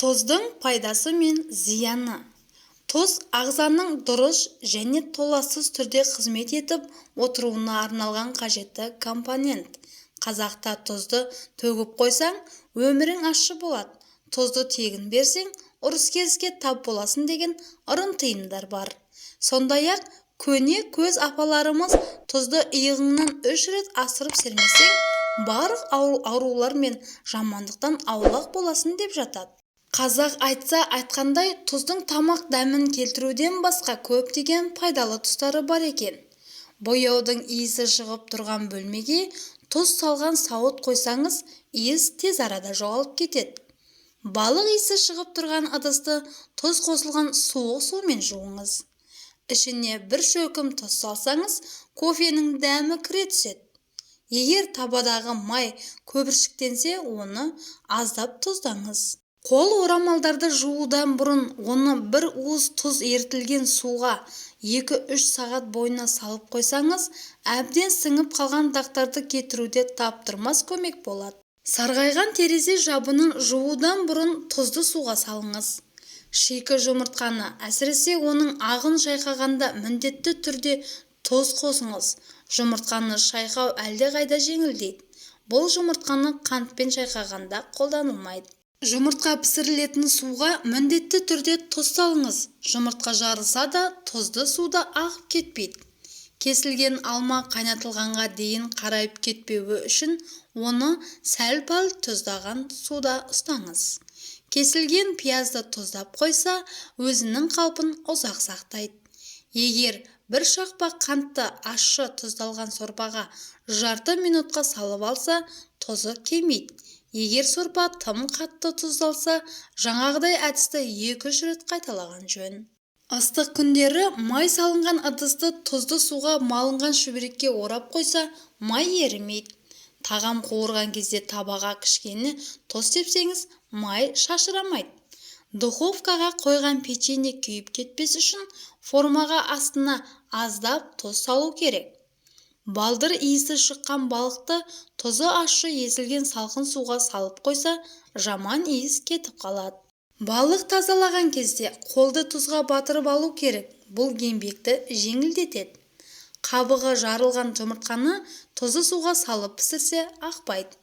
Тұздың пайдасы мен зияны. Тұз ағзаның дұрыс және толассыз түрде қызмет етіп отыруына арналған қажетті компонент. Қазақта тұзды төгіп қойсаң, өмірің ащы болады. Тұзды тегін берсең, ұрыс-керіске тап боласың деген ырым-тыйымдар бар. Сондай-ақ көне көз апаларымыз тұзды иығыңнан 3 рет асырып сермесең, барлық аурулар мен жамандықтан аулақ боласың деп жатады. Қазақ айтса айтқандай, тұздың тамақ дәмін келтіруден басқа көптеген пайдалы тұстары бар екен. Бояудың иісі шығып тұрған бөлмеге тұз салған сауыт қойсаңыз, иіс тез арада жоғалып кетеді. Балық иісі шығып тұрған ыдысты тұз қосылған суық сумен жуыңыз. Ішіне бір шөкім тұз салсаңыз, кофенің дәмі кіре түседі. Егер табадағы май көпіршіктенсе, оны аздап тұздаңыз. Қол орамалдарды жуудан бұрын оны бір уыс тұз ерітілген суға 2-3 сағат бойына салып қойсаңыз, әбден сіңіп қалған дақтарды кетіруде таптырмас көмек болады. Сарғайған терезе жабынын жуудан бұрын тұзды суға салыңыз. Шикі жұмыртқаны, әсіресе оның ағын шайқағанда міндетті түрде тұз қосыңыз. Жұмыртқаны шайқау әлдеқайда жеңілдейді. Бұл жұмыртқаны қантпен шайқағанда қолданылмайды. Жұмыртқа пісірілетін суға міндетті түрде тұз салыңыз. Жұмыртқа жарылса да тұзды суда ағып кетпейді. Кесілген алма қайнатылғанға дейін қарайып кетпеуі үшін оны сәл-пәл тұздаған суда ұстаңыз. Кесілген пиязды тұздап қойса, өзінің қалпын ұзақ сақтайды. Егер бір шақпақ қантты ащы тұздалған сорпаға жарты минутқа салып алса, тұзы кемиді. Егер сорпа тым қатты тұздалса, жаңағыдай әдісті 2-3 рет қайталаған жөн. Ыстық күндері май салынған ыдысты тұзды суға малынған шүберекке орап қойса, май ерімейді. Тағам қуырған кезде табаға кішкене тұз сепсеңіз, май шашырамайды. Духовкаға қойған печенье күйіп кетпес үшін формаға астына аздап тұз салу керек. Балдыр иісі шыққан балықты тұзы ащы езілген салқын суға салып қойса, жаман иіс кетіп қалады. Балық тазалаған кезде қолды тұзға батырып алу керек. Бұл еңбекті жеңілдетеді. Қабығы жарылған жұмыртқаны тұзды суға салып пісірсе ақпайды.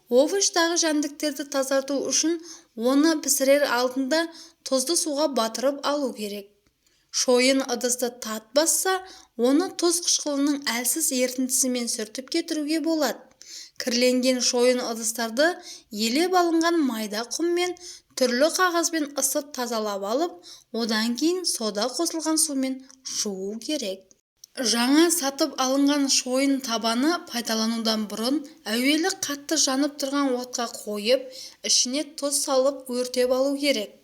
Овощтағы жәндіктерді тазарту үшін оны пісірер алдында тұзды суға батырып алу керек. Шойын ыдысты тат басса, оны тұз қышқылының әлсіз ерітіндісімен сүртіп кетіруге болады. Кірленген шойын ыдыстарды елеп алынған майда құммен түрлі қағазбен ысып тазалап алып, одан кейін сода қосылған сумен жуу керек. Жаңа сатып алынған шойын табаны пайдаланудан бұрын әуелі қатты жанып тұрған отқа қойып, ішіне тұз салып өртеп алу керек.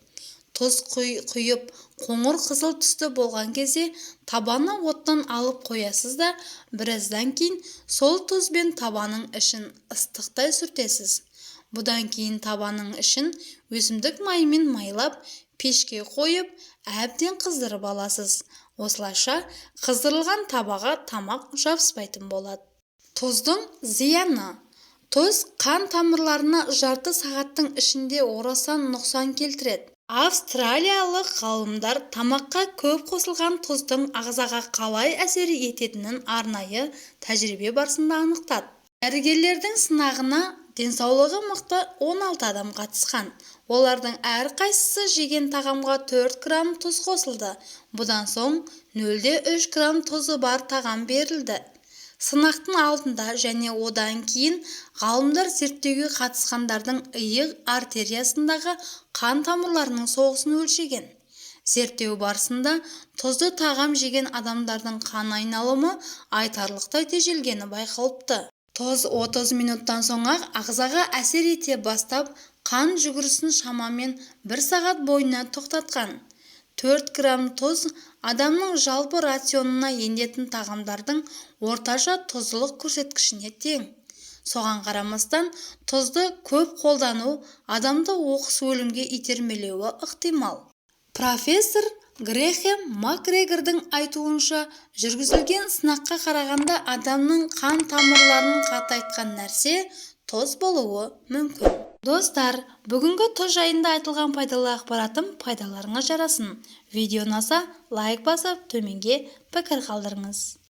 Тұз құйып, қоңыр қызыл түсті болған кезде табаны оттан алып қоясыз да, біраздан кейін сол тұзбен табаның ішін ыстықтай сүртесіз. Бұдан кейін табаның ішін өсімдік майымен майлап, пешке қойып, әбден қыздырып аласыз. Осылайша қыздырылған табаға тамақ жабыспайтын болады. Тұздың зияны. Тұз қан тамырларына жарты сағаттың ішінде орасан нұқсан келтіреді. Австралиялық ғалымдар тамаққа көп қосылған тұздың ағзаға қалай әсер ететінін арнайы тәжірибе барысында анықтады. Дәрігерлердің сынағына денсаулығы мықты 16 адам қатысқан. Олардың әрқайсысы жеген тағамға 4 грамм тұз қосылды. Бұдан соң 0,3 грамм тұзы бар тағам берілді. Сынақтың алдында және одан кейін ғалымдар зерттеуге қатысқандардың иық артериясындағы қан тамырларының соғысын өлшеген. Зерттеу барысында тұзды тағам жеген адамдардың қан айналымы айтарлықтай тежелгені байқалыпты. Тұз 30 минуттан соң-ақ ағзаға әсер ете бастап, қан жүгірісін шамамен 1 сағат бойына тоқтатқан. 4 грамм тұз адамның жалпы рационына енетін тағамдардың орташа тұздылық көрсеткішіне тең. Соған қарамастан, тұзды көп қолдану адамды оқыс өлімге итермелеуі ықтимал. Профессор Грэхэм Макгрегордың айтуынша, жүргізілген сынаққа қарағанда адамның қан тамырларын қатайтқан нәрсе тұз болуы мүмкін. Достар, бүгінгі тұз жайында айтылған пайдалы ақпаратым пайдаларыңа жарасын. Видео ұнаса лайк басып төменге пікір қалдырыңыз.